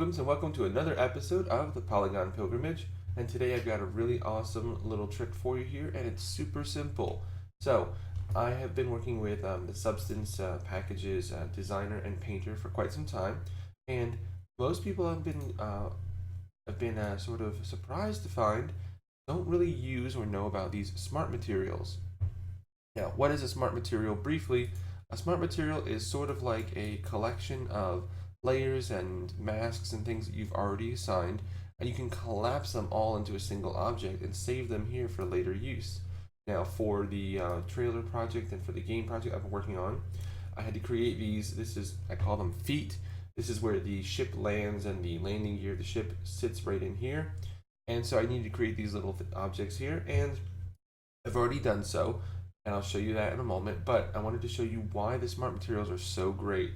Pilgrims, and welcome to another episode of the Polygon Pilgrimage. And today I've got a really awesome little trick for you here, and it's super simple. So I have been working with the Substance Packages designer and painter for quite some time, and most people have been sort of surprised to find don't really use or know about these smart materials. Now, what is a smart material? Briefly, a smart material is sort of like a collection of layers and masks and things that you've already assigned, and you can collapse them all into a single object and save them here for later use. Now, for the trailer project and for the game project I've been working on, I had to create these. I call them feet. This is where the ship lands and the landing gear of the ship sits right in here. And so I need to create these little objects here, and I've already done so, and I'll show you that in a moment, but I wanted to show you why the smart materials are so great.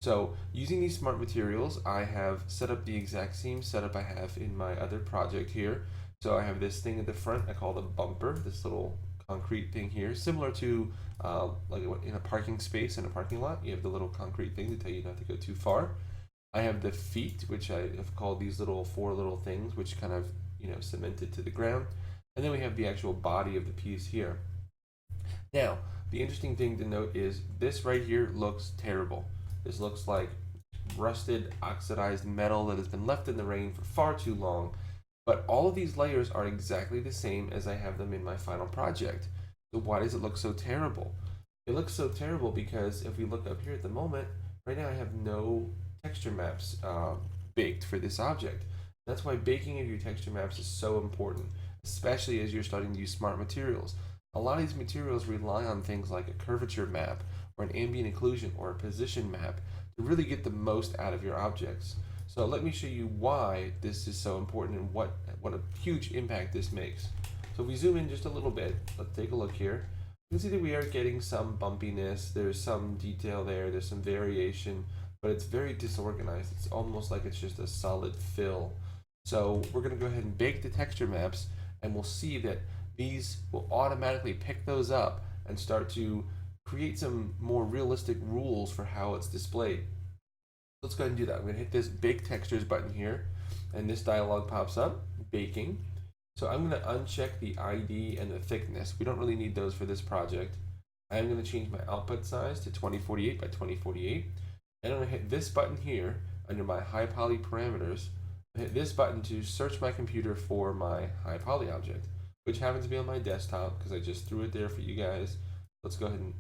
So using these smart materials, I have set up the exact same setup I have in my other project here. So I have this thing at the front I call the bumper, this little concrete thing here, similar to like in a parking space in a parking lot. You have the little concrete thing to tell you not to go too far. I have the feet, which I have called these four little things, which kind of cemented to the ground. And then we have the actual body of the piece here. Now, the interesting thing to note is this right here looks terrible. This looks like rusted, oxidized metal that has been left in the rain for far too long. But all of these layers are exactly the same as I have them in my final project. So why does it look so terrible? It looks so terrible because if we look up here at the moment, right now I have no texture maps baked for this object. That's why baking of your texture maps is so important, especially as you're starting to use smart materials. A lot of these materials rely on things like a curvature map or an ambient occlusion or a position map to really get the most out of your objects. So let me show you why this is so important and what a huge impact this makes. So if we zoom in just a little bit, let's take a look here. You can see that we are getting some bumpiness, there's some detail there's some variation, but it's very disorganized. It's almost like it's just a solid fill. So we're going to go ahead and bake the texture maps, and we'll see that these will automatically pick those up and start to create some more realistic rules for how it's displayed. Let's go ahead and do that. I'm going to hit this Bake Textures button here, and this dialog pops up, Baking. So I'm going to uncheck the ID and the thickness. We don't really need those for this project. I'm going to change my output size to 2048 by 2048, and I'm going to hit this button here under my high poly parameters. Hit this button to search my computer for my high poly object, which happens to be on my desktop because I just threw it there for you guys. Let's go ahead and,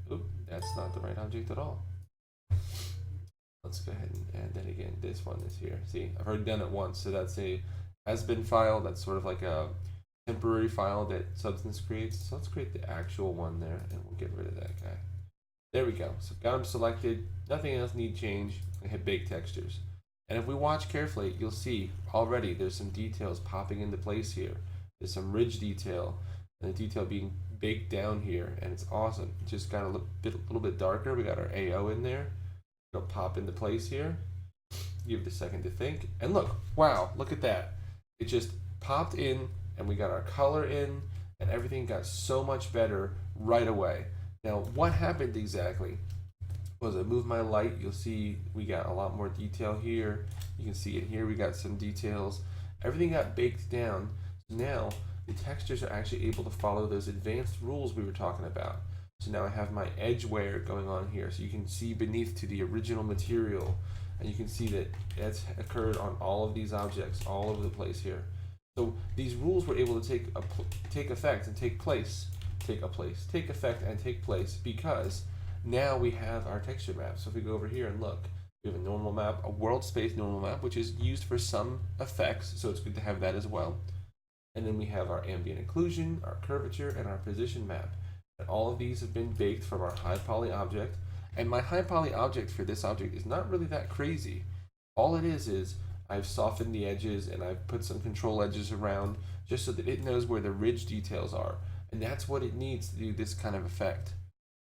that's not the right object at all. Let's go ahead and add that again. This one is here. See, I've already done it once, so that's a has been file. That's sort of like a temporary file that Substance creates. So let's create the actual one there, and we'll get rid of that guy. There we go. So got them selected. Nothing else need change. I hit Bake Textures. And if we watch carefully, you'll see already there's some details popping into place here. There's some ridge detail, and the detail being baked down here, and it's awesome. It just got a little bit darker. We got our AO in there. It'll pop into place here. Give it a second to think, and look, wow, look at that. It just popped in, and we got our color in, and everything got so much better right away. Now, what happened exactly? As I move my light, you'll see we got a lot more detail here. You can see it here. We got some details. Everything got baked down. Now the textures are actually able to follow those advanced rules we were talking about. So now I have my edge wear going on here, so you can see beneath to the original material, and you can see that that's occurred on all of these objects all over the place here. So these rules were able to take effect and take effect and take place because now we have our texture map. So if we go over here and look, we have a normal map, a world space normal map, which is used for some effects, so it's good to have that as well. And then we have our ambient occlusion, our curvature, and our position map. And all of these have been baked from our high poly object. And my high poly object for this object is not really that crazy. All it is I've softened the edges and I've put some control edges around just so that it knows where the ridge details are. And that's what it needs to do this kind of effect.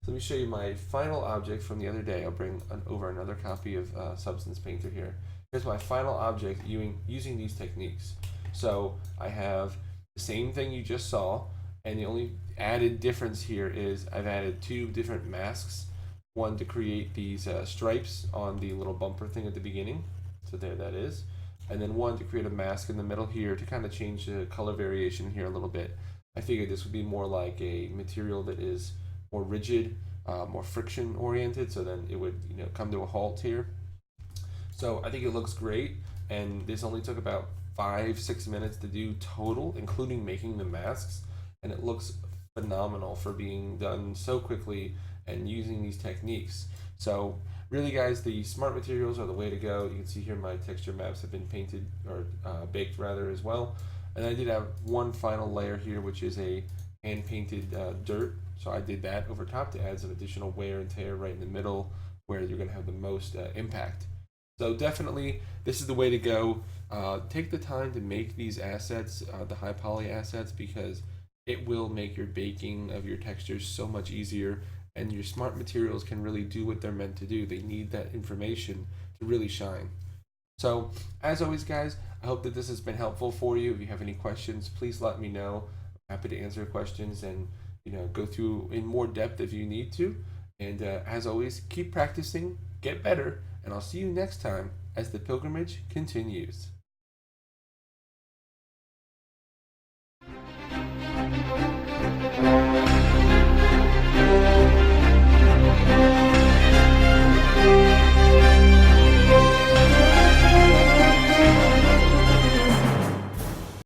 So let me show you my final object from the other day. I'll bring over another copy of Substance Painter here. Here's my final object using these techniques. So I have the same thing you just saw, and the only added difference here is I've added two different masks. One to create these stripes on the little bumper thing at the beginning. So there that is. and then one to create a mask in the middle here to kind of change the color variation here a little bit. I figured this would be more like a material that is more rigid, more friction oriented, so then it would come to a halt here. So I think it looks great, and this only took about 5-6 minutes to do total, including making the masks, and it looks phenomenal for being done so quickly and using these techniques. So really, guys, the smart materials are the way to go. You can see here my texture maps have been painted, or baked rather, as well. And I did have one final layer here, which is a hand painted dirt. So I did that over top to add some additional wear and tear right in the middle where you're going to have the most impact. So definitely, this is the way to go. Take the time to make these assets, the high poly assets, because it will make your baking of your textures so much easier, and your smart materials can really do what they're meant to do. They need that information to really shine. So, as always, guys, I hope that this has been helpful for you. If you have any questions, please let me know. I'm happy to answer questions and go through in more depth if you need to. And as always, keep practicing, get better, and I'll see you next time as the pilgrimage continues.